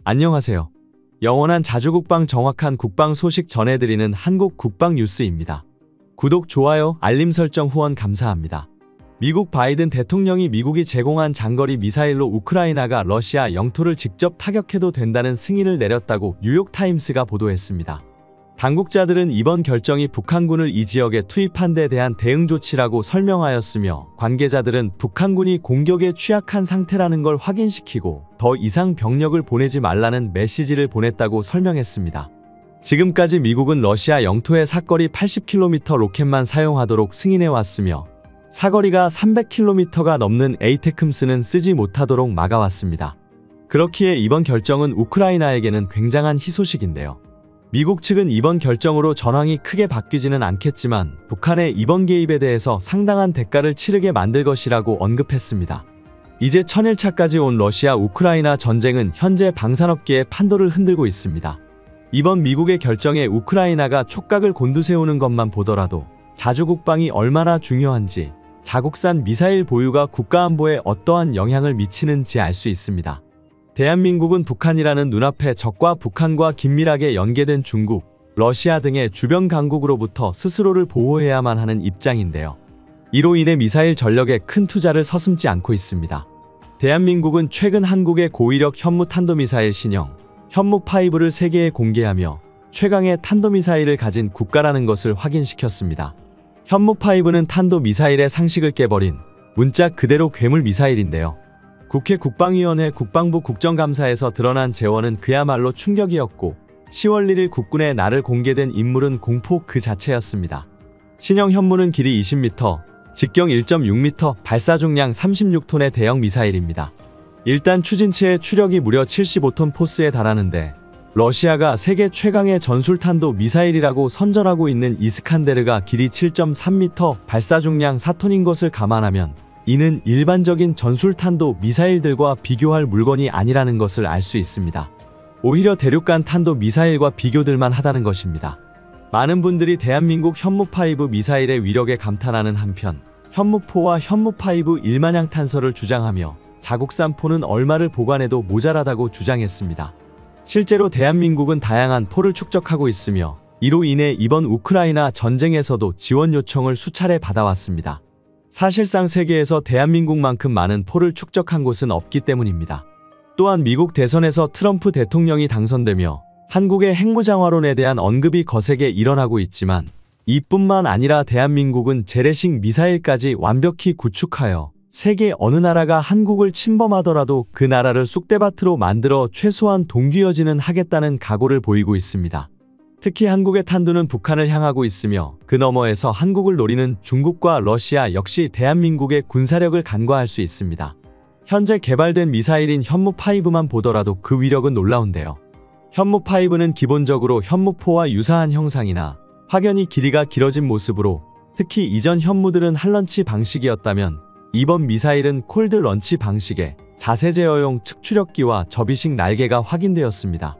안녕하세요. 영원한 자주국방 정확한 국방 소식 전해드리는 한국 국방 뉴스입니다. 구독, 좋아요, 알림 설정 후원 감사합니다. 미국 바이든 대통령이 미국이 제공한 장거리 미사일로 우크라이나가 러시아 영토를 직접 타격해도 된다는 승인을 내렸다고 뉴욕타임스가 보도했습니다. 당국자들은 이번 결정이 북한군을 이 지역에 투입한 데 대한 대응 조치라고 설명하였으며, 관계자들은 북한군이 공격에 취약한 상태라는 걸 확인시키고 더 이상 병력을 보내지 말라는 메시지를 보냈다고 설명했습니다. 지금까지 미국은 러시아 영토에 사거리 80km 로켓만 사용하도록 승인해왔으며, 사거리가 300km가 넘는 에이테크스는 쓰지 못하도록 막아왔습니다. 그렇기에 이번 결정은 우크라이나에게는 굉장한 희소식인데요. 미국 측은 이번 결정으로 전황이 크게 바뀌지는 않겠지만 북한의 이번 개입에 대해서 상당한 대가를 치르게 만들 것이라고 언급했습니다. 이제 1000일차까지 온 러시아 우크라이나 전쟁은 현재 방산업계의 판도를 흔들고 있습니다. 이번 미국의 결정에 우크라이나가 촉각을 곤두세우는 것만 보더라도 자주국방이 얼마나 중요한지, 자국산 미사일 보유가 국가안보에 어떠한 영향을 미치는지 알 수 있습니다. 대한민국은 북한이라는 눈앞의 적과 북한과 긴밀하게 연계된 중국, 러시아 등의 주변 강국으로부터 스스로를 보호해야만 하는 입장인데요. 이로 인해 미사일 전력에 큰 투자를 서슴지 않고 있습니다. 대한민국은 최근 한국의 고위력 현무탄도미사일 신형 현무5를 세계에 공개하며 최강의 탄도미사일을 가진 국가라는 것을 확인시켰습니다. 현무5는 탄도미사일의 상식을 깨버린 문자 그대로 괴물 미사일인데요. 국회 국방위원회 국방부 국정감사에서 드러난 재원은 그야말로 충격이었고, 10월 1일 국군의 날을 공개된 인물은 공포 그 자체였습니다. 신형 현무는 길이 20m, 직경 1.6m, 발사 중량 36톤의 대형 미사일입니다. 일단 추진체의 추력이 무려 75톤 포스에 달하는데, 러시아가 세계 최강의 전술탄도 미사일이라고 선전하고 있는 이스칸데르가 길이 7.3m, 발사 중량 4톤인 것을 감안하면 이는 일반적인 전술탄도 미사일들과 비교할 물건이 아니라는 것을 알 수 있습니다. 오히려 대륙간 탄도 미사일과 비교들만 하다는 것입니다. 많은 분들이 대한민국 현무5 미사일의 위력에 감탄하는 한편, 현무4와 현무5 일만향탄설을 주장하며 자국산 포는 얼마를 보관해도 모자라다고 주장했습니다. 실제로 대한민국은 다양한 포를 축적하고 있으며, 이로 인해 이번 우크라이나 전쟁에서도 지원 요청을 수차례 받아왔습니다. 사실상 세계에서 대한민국만큼 많은 포를 축적한 곳은 없기 때문입니다. 또한 미국 대선에서 트럼프 대통령이 당선되며 한국의 핵무장화론에 대한 언급이 거세게 일어나고 있지만, 이뿐만 아니라 대한민국은 재래식 미사일까지 완벽히 구축하여 세계 어느 나라가 한국을 침범하더라도 그 나라를 쑥대밭으로 만들어 최소한 동기여지는 하겠다는 각오를 보이고 있습니다. 특히 한국의 탄두는 북한을 향하고 있으며, 그 너머에서 한국을 노리는 중국과 러시아 역시 대한민국의 군사력을 간과할 수 있습니다. 현재 개발된 미사일인 현무5만 보더라도 그 위력은 놀라운데요. 현무5는 기본적으로 현무4와 유사한 형상이나 확연히 길이가 길어진 모습으로, 특히 이전 현무들은 할런치 방식이었다면 이번 미사일은 콜드 런치 방식의 자세 제어용 측추력기와 접이식 날개가 확인되었습니다.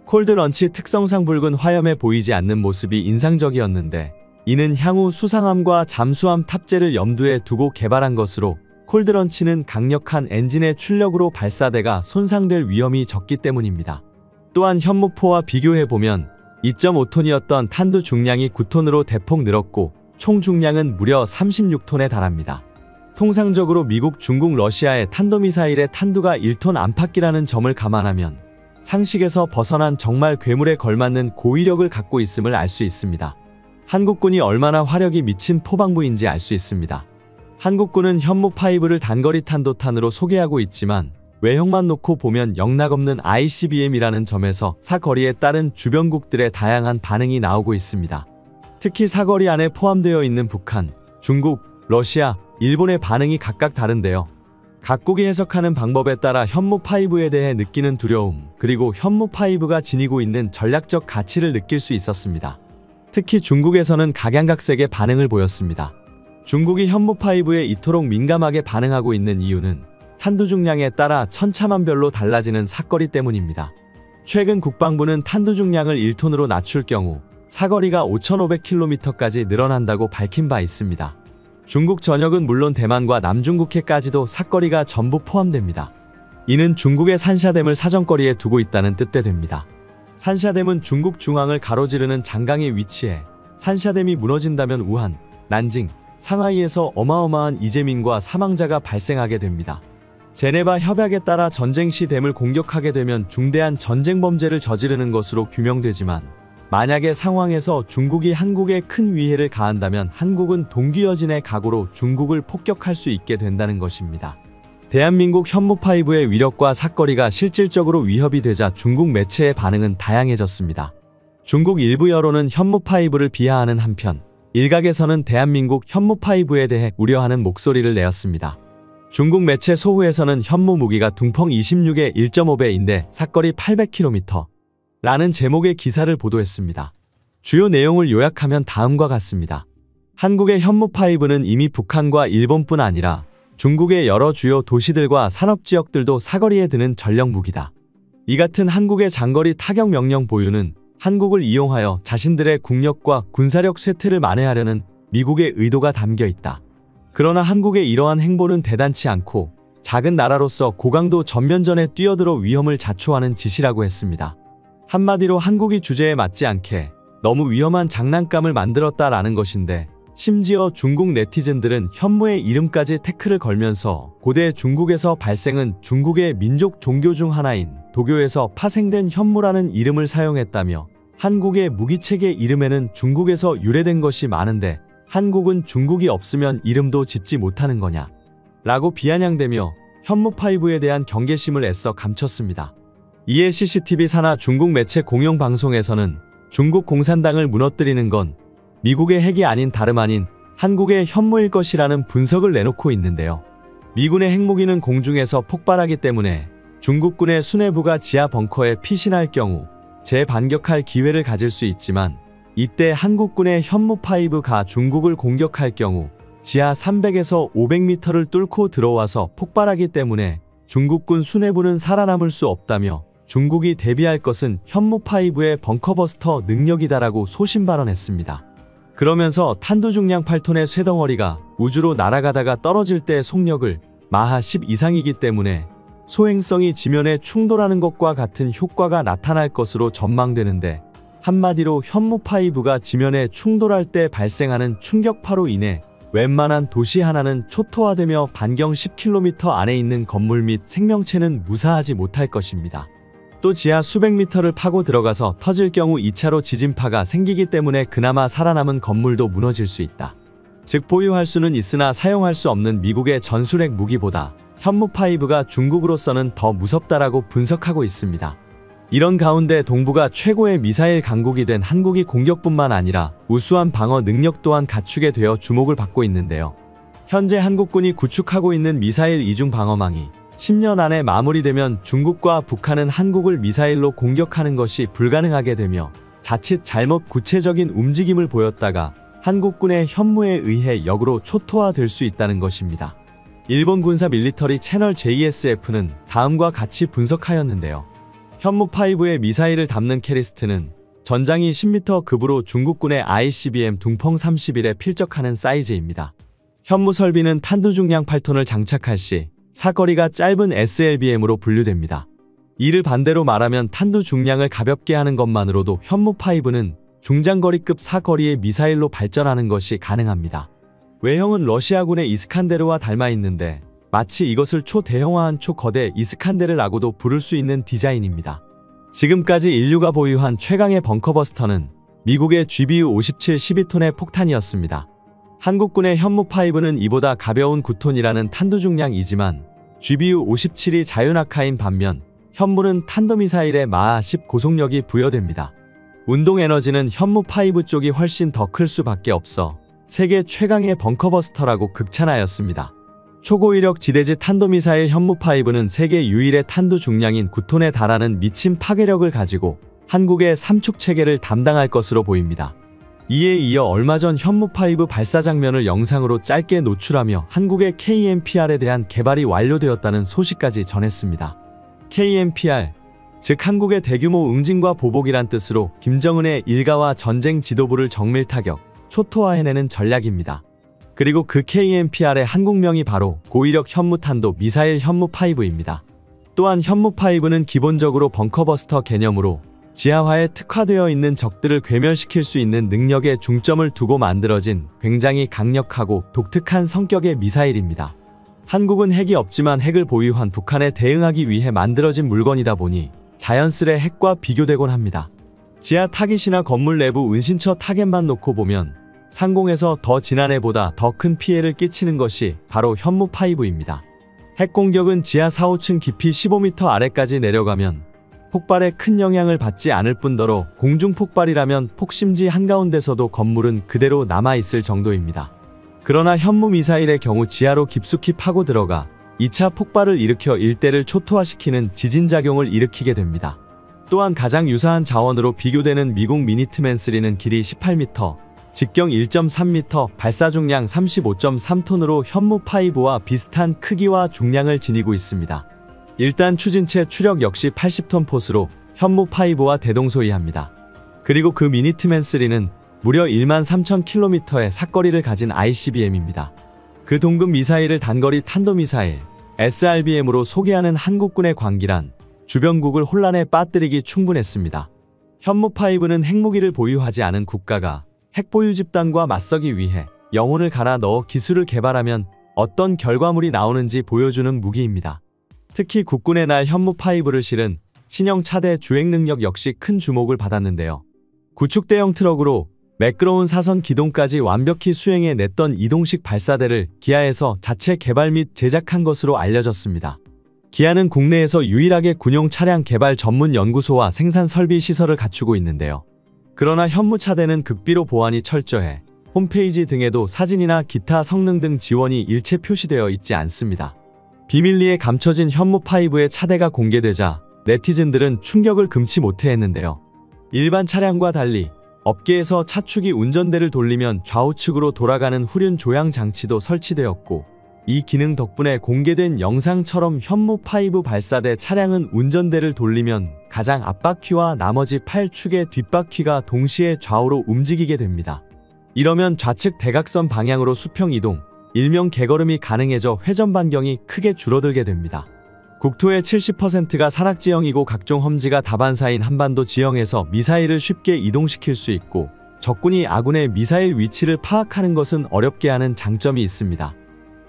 콜드 런치 특성상 붉은 화염에 보이지 않는 모습이 인상적이었는데, 이는 향후 수상함과 잠수함 탑재를 염두에 두고 개발한 것으로, 콜드 런치는 강력한 엔진의 출력으로 발사대가 손상될 위험이 적기 때문입니다. 또한 현무4와 비교해보면 2.5톤이었던 탄두 중량이 9톤으로 대폭 늘었고, 총 중량은 무려 36톤에 달합니다. 통상적으로 미국, 중국, 러시아의 탄도미사일의 탄두가 1톤 안팎이라는 점을 감안하면 상식에서 벗어난 정말 괴물에 걸맞는 고위력을 갖고 있음을 알 수 있습니다. 한국군이 얼마나 화력이 미친 포방부인지 알 수 있습니다. 한국군은 현무5를 단거리 탄도탄으로 소개하고 있지만 외형만 놓고 보면 영락없는 ICBM이라는 점에서 사거리에 따른 주변국들의 다양한 반응이 나오고 있습니다. 특히 사거리 안에 포함되어 있는 북한, 중국, 러시아, 일본의 반응이 각각 다른데요. 각국이 해석하는 방법에 따라 현무5에 대해 느끼는 두려움, 그리고 현무5가 지니고 있는 전략적 가치를 느낄 수 있었습니다. 특히 중국에서는 각양각색의 반응을 보였습니다. 중국이 현무5에 이토록 민감하게 반응하고 있는 이유는 탄두 중량에 따라 천차만별로 달라지는 사거리 때문입니다. 최근 국방부는 탄두 중량을 1톤으로 낮출 경우 사거리가 5,500km까지 늘어난다고 밝힌 바 있습니다. 중국 전역은 물론 대만과 남중국해까지도 사거리가 전부 포함됩니다. 이는 중국의 산샤댐을 사정거리에 두고 있다는 뜻대 됩니다. 산샤댐은 중국 중앙을 가로지르는 장강에 위치해 산샤댐이 무너진다면 우한, 난징, 상하이에서 어마어마한 이재민과 사망자가 발생하게 됩니다. 제네바 협약에 따라 전쟁 시 댐을 공격하게 되면 중대한 전쟁 범죄를 저지르는 것으로 규명되지만 만약의 상황에서 중국이 한국에 큰 위해를 가한다면 한국은 동기여진의 각오로 중국을 폭격할 수 있게 된다는 것입니다. 대한민국 현무5의 위력과 사거리가 실질적으로 위협이 되자 중국 매체의 반응은 다양해졌습니다. 중국 일부 여론은 현무5를 비하하는 한편 일각에서는 대한민국 현무5에 대해 우려하는 목소리를 내었습니다. 중국 매체 소후에서는 현무 무기가 둥펑 26의 1.5배인데 사거리 800km 라는 제목의 기사를 보도했습니다. 주요 내용을 요약하면 다음과 같습니다. 한국의 현무5는 이미 북한과 일본뿐 아니라 중국의 여러 주요 도시들과 산업지역들도 사거리에 드는 전력 무기다. 이 같은 한국의 장거리 타격 명령 보유는 한국을 이용하여 자신들의 국력과 군사력 쇠퇴를 만회하려는 미국의 의도가 담겨 있다. 그러나 한국의 이러한 행보는 대단치 않고 작은 나라로서 고강도 전면전에 뛰어들어 위험을 자초하는 짓이라고 했습니다. 한마디로 한국이 주제에 맞지 않게 너무 위험한 장난감을 만들었다라는 것인데 심지어 중국 네티즌들은 현무의 이름까지 태클을 걸면서 고대 중국에서 발생한 중국의 민족 종교 중 하나인 도교에서 파생된 현무라는 이름을 사용했다며 한국의 무기체계 이름에는 중국에서 유래된 것이 많은데 한국은 중국이 없으면 이름도 짓지 못하는 거냐 라고 비아냥대며 현무5에 대한 경계심을 애써 감췄습니다. 이에 CCTV 산하 중국 매체 공영방송에서는 중국 공산당을 무너뜨리는 건 미국의 핵이 아닌 다름 아닌 한국의 현무일 것이라는 분석을 내놓고 있는데요. 미군의 핵무기는 공중에서 폭발하기 때문에 중국군의 수뇌부가 지하 벙커에 피신할 경우 재반격할 기회를 가질 수 있지만 이때 한국군의 현무5가 중국을 공격할 경우 지하 300에서 500m를 뚫고 들어와서 폭발하기 때문에 중국군 수뇌부는 살아남을 수 없다며 중국이 대비할 것은 현무5의 벙커버스터 능력이다라고 소신 발언했습니다. 그러면서 탄두 중량 8톤의 쇠덩어리가 우주로 날아가다가 떨어질 때 속력을 마하 10 이상이기 때문에 소행성이 지면에 충돌하는 것과 같은 효과가 나타날 것으로 전망되는데 한마디로 현무5가 지면에 충돌할 때 발생하는 충격파로 인해 웬만한 도시 하나는 초토화되며 반경 10km 안에 있는 건물 및 생명체는 무사하지 못할 것입니다. 또 지하 수백 미터를 파고 들어가서 터질 경우 2차로 지진파가 생기기 때문에 그나마 살아남은 건물도 무너질 수 있다. 즉 보유할 수는 있으나 사용할 수 없는 미국의 전술핵 무기보다 현무5가 중국으로서는 더 무섭다라고 분석하고 있습니다. 이런 가운데 동북아 최고의 미사일 강국이 된 한국이 공격뿐만 아니라 우수한 방어 능력 또한 갖추게 되어 주목을 받고 있는데요. 현재 한국군이 구축하고 있는 미사일 이중 방어망이 10년 안에 마무리되면 중국과 북한은 한국을 미사일로 공격하는 것이 불가능하게 되며 자칫 잘못 구체적인 움직임을 보였다가 한국군의 현무에 의해 역으로 초토화될 수 있다는 것입니다. 일본 군사 밀리터리 채널 JSF는 다음과 같이 분석하였는데요. 현무5의 미사일을 담는 캐리스트는 전장이 10m 급으로 중국군의 ICBM 둥펑 31에 필적하는 사이즈입니다. 현무 설비는 탄두 중량 8톤을 장착할 시 사거리가 짧은 SLBM으로 분류됩니다. 이를 반대로 말하면 탄두 중량을 가볍게 하는 것만으로도 현무5는 중장거리급 사거리의 미사일로 발전하는 것이 가능합니다. 외형은 러시아군의 이스칸데르와 닮아 있는데 마치 이것을 초대형화한 초거대 이스칸데르라고도 부를 수 있는 디자인입니다. 지금까지 인류가 보유한 최강의 벙커버스터는 미국의 GBU-57 12톤의 폭탄이었습니다. 한국군의 현무5는 이보다 가벼운 9톤이라는 탄두 중량이지만 GBU-57이 자유낙하인 반면 현무는 탄도미사일의 마하 10 고속력이 부여됩니다. 운동 에너지는 현무5 쪽이 훨씬 더 클 수밖에 없어 세계 최강의 벙커버스터라고 극찬하였습니다. 초고위력 지대지 탄도미사일 현무5는 세계 유일의 탄두 중량인 9톤에 달하는 미친 파괴력을 가지고 한국의 삼축 체계를 담당할 것으로 보입니다. 이에 이어 얼마 전 현무5 발사 장면을 영상으로 짧게 노출하며 한국의 KMPR에 대한 개발이 완료되었다는 소식까지 전했습니다. KMPR, 즉 한국의 대규모 응징과 보복이란 뜻으로 김정은의 일가와 전쟁 지도부를 정밀 타격, 초토화해내는 전략입니다. 그리고 그 KMPR의 한국명이 바로 고위력 현무탄도 미사일 현무5입니다. 또한 현무5는 기본적으로 벙커버스터 개념으로 지하화에 특화되어 있는 적들을 괴멸시킬 수 있는 능력에 중점을 두고 만들어진 굉장히 강력하고 독특한 성격의 미사일입니다. 한국은 핵이 없지만 핵을 보유한 북한에 대응하기 위해 만들어진 물건이다 보니 자연스레 핵과 비교되곤 합니다. 지하 타깃이나 건물 내부 은신처 타겟만 놓고 보면 상공에서 더 진한 해보다 더 큰 피해를 끼치는 것이 바로 현무5입니다. 핵 공격은 지하 4, 5층 깊이 15m 아래까지 내려가면 폭발에 큰 영향을 받지 않을 뿐더러 공중 폭발이라면 폭심지 한가운데서도 건물은 그대로 남아있을 정도입니다. 그러나 현무 미사일의 경우 지하로 깊숙이 파고 들어가 2차 폭발을 일으켜 일대를 초토화시키는 지진작용을 일으키게 됩니다. 또한 가장 유사한 자원으로 비교되는 미국 미니트맨3는 길이 18m, 직경 1.3m, 발사 중량 35.3톤으로 현무5와 비슷한 크기와 중량을 지니고 있습니다. 일단 추진체 추력 역시 80톤 포스로 현무5와 대동소이합니다. 그리고 그 미니트맨3는 무려 13,000km의 사거리를 가진 ICBM입니다. 그 동급 미사일을 단거리 탄도미사일 SRBM으로 소개하는 한국군의 광기란 주변국을 혼란에 빠뜨리기 충분했습니다. 현무5는 핵무기를 보유하지 않은 국가가 핵보유 집단과 맞서기 위해 영혼을 갈아 넣어 기술을 개발하면 어떤 결과물이 나오는지 보여주는 무기입니다. 특히 국군의 날 현무5를 실은 신형 차대 주행 능력 역시 큰 주목을 받았는데요. 구축대형 트럭으로 매끄러운 사선 기동까지 완벽히 수행해 냈던 이동식 발사대를 기아에서 자체 개발 및 제작한 것으로 알려졌습니다. 기아는 국내에서 유일하게 군용 차량 개발 전문 연구소와 생산 설비 시설을 갖추고 있는데요. 그러나 현무차대는 극비로 보안이 철저해 홈페이지 등에도 사진이나 기타 성능 등 지원이 일체 표시되어 있지 않습니다. 비밀리에 감춰진 현무5의 차대가 공개되자 네티즌들은 충격을 금치 못해 했는데요. 일반 차량과 달리 업계에서 차축이 운전대를 돌리면 좌우측으로 돌아가는 후륜 조향 장치도 설치되었고 이 기능 덕분에 공개된 영상처럼 현무5 발사대 차량은 운전대를 돌리면 가장 앞바퀴와 나머지 8축의 뒷바퀴가 동시에 좌우로 움직이게 됩니다. 이러면 좌측 대각선 방향으로 수평 이동, 일명 개걸음이 가능해져 회전 반경이 크게 줄어들게 됩니다. 국토의 70%가 산악지형이고 각종 험지가 다반사인 한반도 지형에서 미사일을 쉽게 이동시킬 수 있고 적군이 아군의 미사일 위치를 파악하는 것은 어렵게 하는 장점이 있습니다.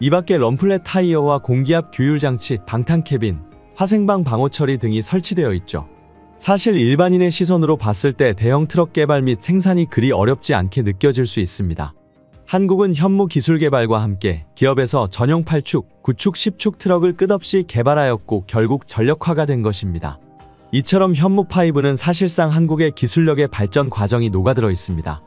이 밖에 럼플렛 타이어와 공기압 규율 장치, 방탄 캐빈, 화생방 방호 처리 등이 설치되어 있죠. 사실 일반인의 시선으로 봤을 때 대형 트럭 개발 및 생산이 그리 어렵지 않게 느껴질 수 있습니다. 한국은 현무 기술 개발과 함께 기업에서 전용 8축, 9축, 10축 트럭을 끝없이 개발하였고 결국 전력화가 된 것입니다. 이처럼 현무5는 사실상 한국의 기술력의 발전 과정이 녹아들어 있습니다.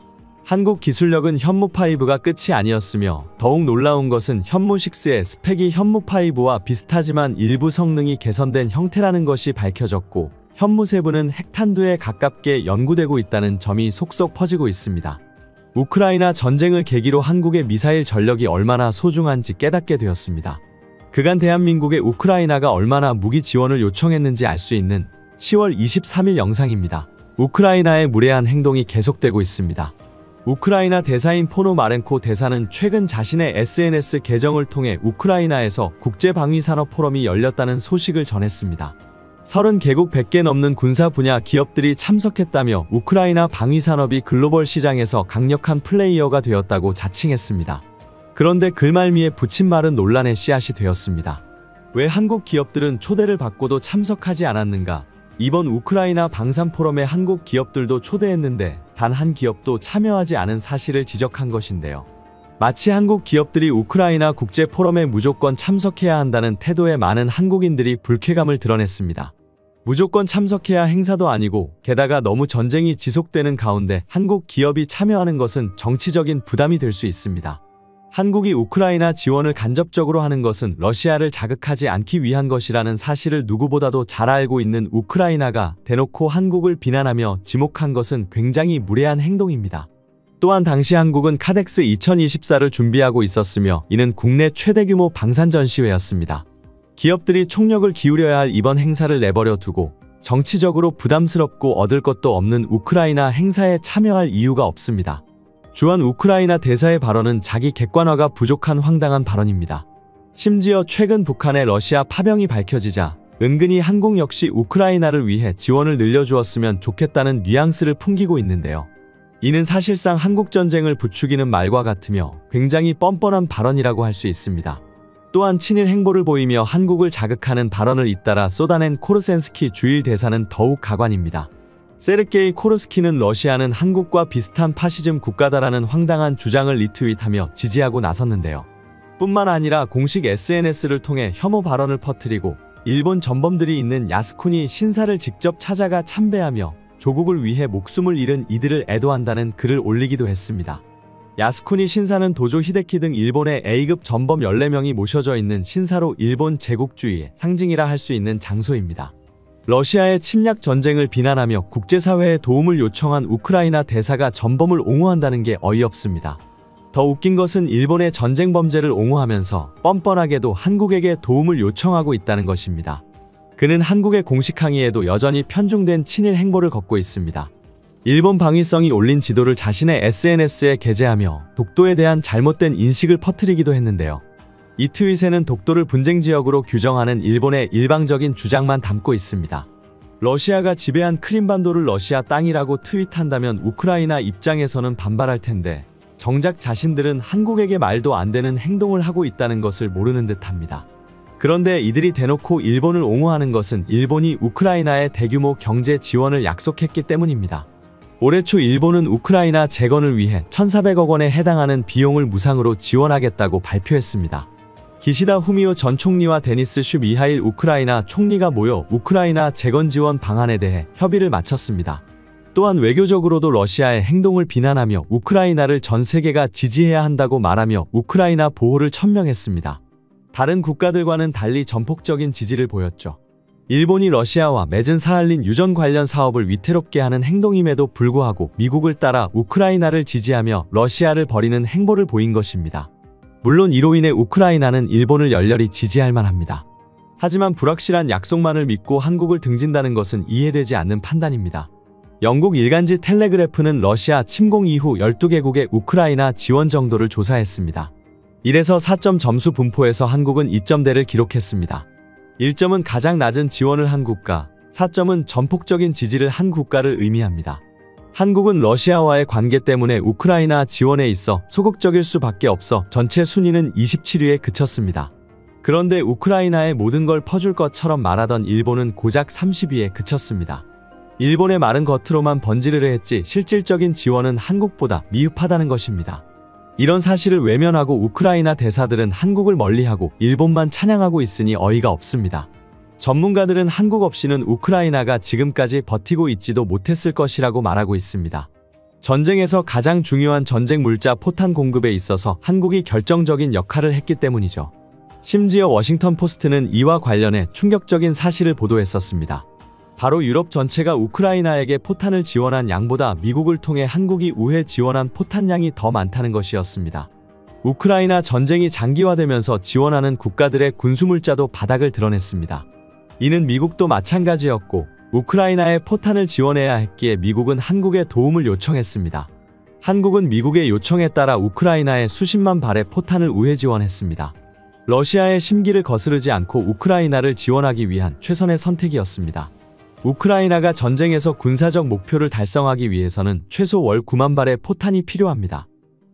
한국 기술력은 현무5가 끝이 아니었으며 더욱 놀라운 것은 현무6의 스펙이 현무5와 비슷하지만 일부 성능이 개선된 형태라는 것이 밝혀졌고 현무7는 핵탄두에 가깝게 연구되고 있다는 점이 속속 퍼지고 있습니다. 우크라이나 전쟁을 계기로 한국의 미사일 전력이 얼마나 소중한지 깨닫게 되었습니다. 그간 대한민국의 우크라이나가 얼마나 무기 지원을 요청했는지 알 수 있는 10월 23일 영상입니다. 우크라이나의 무례한 행동이 계속되고 있습니다. 우크라이나 대사인 포노마렌코 대사는 최근 자신의 SNS 계정을 통해 우크라이나에서 국제방위산업 포럼이 열렸다는 소식을 전했습니다. 30개국 100개 넘는 군사 분야 기업들이 참석했다며 우크라이나 방위산업이 글로벌 시장에서 강력한 플레이어가 되었다고 자칭했습니다. 그런데 글말미에 붙인 말은 논란의 씨앗이 되었습니다. 왜 한국 기업들은 초대를 받고도 참석하지 않았는가? 이번 우크라이나 방산 포럼에 한국 기업들도 초대했는데 단 한 기업도 참여하지 않은 사실을 지적한 것인데요. 마치 한국 기업들이 우크라이나 국제 포럼에 무조건 참석해야 한다는 태도에 많은 한국인들이 불쾌감을 드러냈습니다. 무조건 참석해야 행사도 아니고 게다가 너무 전쟁이 지속되는 가운데 한국 기업이 참여하는 것은 정치적인 부담이 될 수 있습니다. 한국이 우크라이나 지원을 간접적으로 하는 것은 러시아를 자극하지 않기 위한 것이라는 사실을 누구보다도 잘 알고 있는 우크라이나가 대놓고 한국을 비난하며 지목한 것은 굉장히 무례한 행동입니다. 또한 당시 한국은 카덱스 2024를 준비하고 있었으며 이는 국내 최대 규모 방산 전시회였습니다. 기업들이 총력을 기울여야 할 이번 행사를 내버려 두고 정치적으로 부담스럽고 얻을 것도 없는 우크라이나 행사에 참여할 이유가 없습니다. 주한 우크라이나 대사의 발언은 자기 객관화가 부족한 황당한 발언입니다. 심지어 최근 북한의 러시아 파병이 밝혀지자 은근히 한국 역시 우크라이나를 위해 지원을 늘려주었으면 좋겠다는 뉘앙스를 풍기고 있는데요. 이는 사실상 한국전쟁을 부추기는 말과 같으며 굉장히 뻔뻔한 발언이라고 할 수 있습니다. 또한 친일 행보를 보이며 한국을 자극하는 발언을 잇따라 쏟아낸 코르센스키 주일 대사는 더욱 가관입니다. 세르게이 코르스키는 러시아는 한국과 비슷한 파시즘 국가다라는 황당한 주장을 리트윗하며 지지하고 나섰는데요. 뿐만 아니라 공식 SNS를 통해 혐오 발언을 퍼뜨리고 일본 전범들이 있는 야스쿠니 신사를 직접 찾아가 참배하며 조국을 위해 목숨을 잃은 이들을 애도한다는 글을 올리기도 했습니다. 야스쿠니 신사는 도조 히데키 등 일본의 A급 전범 14명이 모셔져 있는 신사로 일본 제국주의의 상징이라 할 수 있는 장소입니다. 러시아의 침략 전쟁을 비난하며 국제사회에 도움을 요청한 우크라이나 대사가 전범을 옹호한다는 게 어이없습니다. 더 웃긴 것은 일본의 전쟁 범죄를 옹호하면서 뻔뻔하게도 한국에게 도움을 요청하고 있다는 것입니다. 그는 한국의 공식 항의에도 여전히 편중된 친일 행보를 걷고 있습니다. 일본 방위성이 올린 지도를 자신의 SNS에 게재하며 독도에 대한 잘못된 인식을 퍼뜨리기도 했는데요. 이 트윗에는 독도를 분쟁지역으로 규정하는 일본의 일방적인 주장만 담고 있습니다. 러시아가 지배한 크림반도를 러시아 땅이라고 트윗한다면 우크라이나 입장에서는 반발할 텐데 정작 자신들은 한국에게 말도 안 되는 행동을 하고 있다는 것을 모르는 듯합니다. 그런데 이들이 대놓고 일본을 옹호하는 것은 일본이 우크라이나에 대규모 경제 지원을 약속했기 때문입니다. 올해 초 일본은 우크라이나 재건을 위해 1,400억 원에 해당하는 비용을 무상으로 지원하겠다고 발표했습니다. 기시다 후미오 전 총리와 데니스 슈 미하일 우크라이나 총리가 모여 우크라이나 재건 지원 방안에 대해 협의를 마쳤습니다. 또한 외교적으로도 러시아의 행동을 비난하며 우크라이나를 전 세계가 지지해야 한다고 말하며 우크라이나 보호를 천명했습니다. 다른 국가들과는 달리 전폭적인 지지를 보였죠. 일본이 러시아와 맺은 사할린 유전 관련 사업을 위태롭게 하는 행동임에도 불구하고 미국을 따라 우크라이나를 지지하며 러시아를 버리는 행보를 보인 것입니다. 물론 이로 인해 우크라이나는 일본을 열렬히 지지할 만합니다. 하지만 불확실한 약속만을 믿고 한국을 등진다는 것은 이해되지 않는 판단입니다. 영국 일간지 텔레그래프는 러시아 침공 이후 12개국의 우크라이나 지원 정도를 조사했습니다. 1에서 4점 점수 분포에서 한국은 2점대를 기록했습니다. 1점은 가장 낮은 지원을 한 국가, 4점은 전폭적인 지지를 한 국가를 의미합니다. 한국은 러시아와의 관계 때문에 우크라이나 지원에 있어 소극적일 수밖에 없어 전체 순위는 27위에 그쳤습니다. 그런데 우크라이나에 모든 걸 퍼줄 것처럼 말하던 일본은 고작 30위에 그쳤습니다. 일본의 말은 겉으로만 번지르르 했지 실질적인 지원은 한국보다 미흡하다는 것입니다. 이런 사실을 외면하고 우크라이나 대사들은 한국을 멀리하고 일본만 찬양하고 있으니 어이가 없습니다. 전문가들은 한국 없이는 우크라이나가 지금까지 버티고 있지도 못했을 것이라고 말하고 있습니다. 전쟁에서 가장 중요한 전쟁 물자 포탄 공급에 있어서 한국이 결정적인 역할을 했기 때문이죠. 심지어 워싱턴 포스트는 이와 관련해 충격적인 사실을 보도했었습니다. 바로 유럽 전체가 우크라이나에게 포탄을 지원한 양보다 미국을 통해 한국이 우회 지원한 포탄량이 더 많다는 것이었습니다. 우크라이나 전쟁이 장기화되면서 지원하는 국가들의 군수물자도 바닥을 드러냈습니다. 이는 미국도 마찬가지였고 우크라이나에 포탄을 지원해야 했기에 미국은 한국에 도움을 요청했습니다. 한국은 미국의 요청에 따라 우크라이나에 수십만 발의 포탄을 우회 지원했습니다. 러시아의 심기를 거스르지 않고 우크라이나를 지원하기 위한 최선의 선택이었습니다. 우크라이나가 전쟁에서 군사적 목표를 달성하기 위해서는 최소 월 9만 발의 포탄이 필요합니다.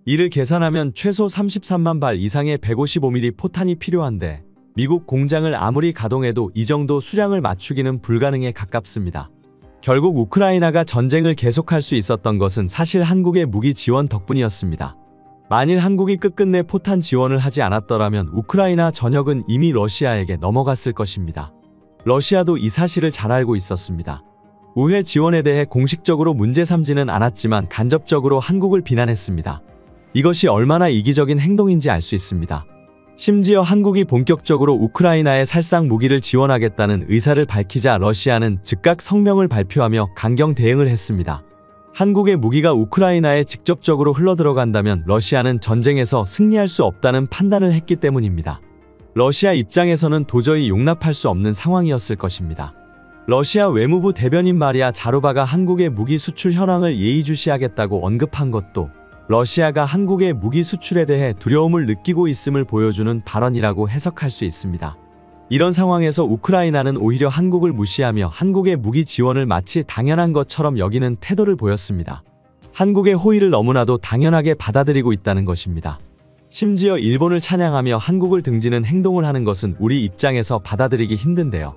이를 계산하면 최소 33만 발 이상의 155mm 포탄이 필요한데 미국 공장을 아무리 가동해도 이 정도 수량을 맞추기는 불가능에 가깝습니다. 결국 우크라이나가 전쟁을 계속할 수 있었던 것은 사실 한국의 무기 지원 덕분이었습니다. 만일 한국이 끝끝내 포탄 지원을 하지 않았더라면 우크라이나 전역은 이미 러시아에게 넘어갔을 것입니다. 러시아도 이 사실을 잘 알고 있었습니다. 우회 지원에 대해 공식적으로 문제 삼지는 않았지만 간접적으로 한국을 비난했습니다. 이것이 얼마나 이기적인 행동인지 알 수 있습니다. 심지어 한국이 본격적으로 우크라이나에 살상 무기를 지원하겠다는 의사를 밝히자 러시아는 즉각 성명을 발표하며 강경 대응을 했습니다. 한국의 무기가 우크라이나에 직접적으로 흘러들어간다면 러시아는 전쟁에서 승리할 수 없다는 판단을 했기 때문입니다. 러시아 입장에서는 도저히 용납할 수 없는 상황이었을 것입니다. 러시아 외무부 대변인 마리아 자루바가 한국의 무기 수출 현황을 예의주시하겠다고 언급한 것도 러시아가 한국의 무기 수출에 대해 두려움을 느끼고 있음을 보여주는 발언이라고 해석할 수 있습니다. 이런 상황에서 우크라이나는 오히려 한국을 무시하며 한국의 무기 지원을 마치 당연한 것처럼 여기는 태도를 보였습니다. 한국의 호의를 너무나도 당연하게 받아들이고 있다는 것입니다. 심지어 일본을 찬양하며 한국을 등지는 행동을 하는 것은 우리 입장에서 받아들이기 힘든데요.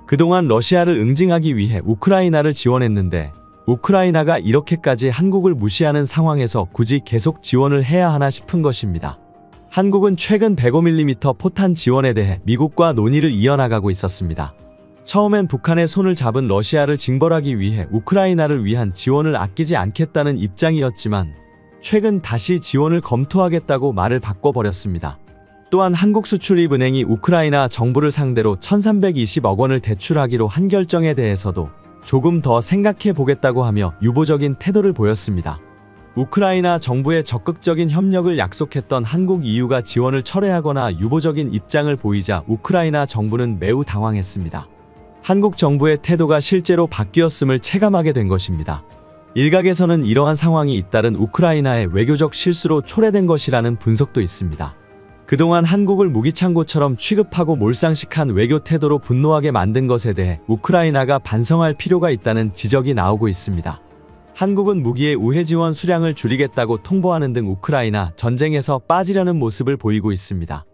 그동안 러시아를 응징하기 위해 우크라이나를 지원했는데 우크라이나가 이렇게까지 한국을 무시하는 상황에서 굳이 계속 지원을 해야 하나 싶은 것입니다. 한국은 최근 105mm 포탄 지원에 대해 미국과 논의를 이어나가고 있었습니다. 처음엔 북한의 손을 잡은 러시아를 징벌하기 위해 우크라이나를 위한 지원을 아끼지 않겠다는 입장이었지만 최근 다시 지원을 검토하겠다고 말을 바꿔버렸습니다. 또한 한국수출입은행이 우크라이나 정부를 상대로 1320억 원을 대출하기로 한 결정에 대해서도 조금 더 생각해 보겠다고 하며 유보적인 태도를 보였습니다. 우크라이나 정부의 적극적인 협력을 약속했던 한국 EU가 지원을 철회하거나 유보적인 입장을 보이자 우크라이나 정부는 매우 당황했습니다. 한국 정부의 태도가 실제로 바뀌었음을 체감하게 된 것입니다. 일각에서는 이러한 상황이 잇따른 우크라이나의 외교적 실수로 초래된 것이라는 분석도 있습니다. 그동안 한국을 무기창고처럼 취급하고 몰상식한 외교 태도로 분노하게 만든 것에 대해 우크라이나가 반성할 필요가 있다는 지적이 나오고 있습니다. 한국은 무기의 우회 지원 수량을 줄이겠다고 통보하는 등 우크라이나 전쟁에서 빠지려는 모습을 보이고 있습니다.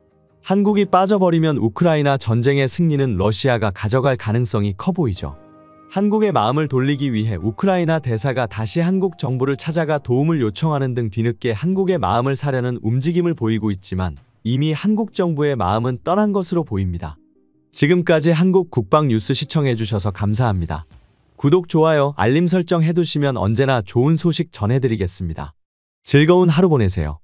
한국이 빠져버리면 우크라이나 전쟁의 승리는 러시아가 가져갈 가능성이 커 보이죠. 한국의 마음을 돌리기 위해 우크라이나 대사가 다시 한국 정부를 찾아가 도움을 요청하는 등 뒤늦게 한국의 마음을 사려는 움직임을 보이고 있지만 이미 한국 정부의 마음은 떠난 것으로 보입니다. 지금까지 한국 국방 뉴스 시청해주셔서 감사합니다. 구독, 좋아요, 알림 설정 해두시면 언제나 좋은 소식 전해드리겠습니다. 즐거운 하루 보내세요.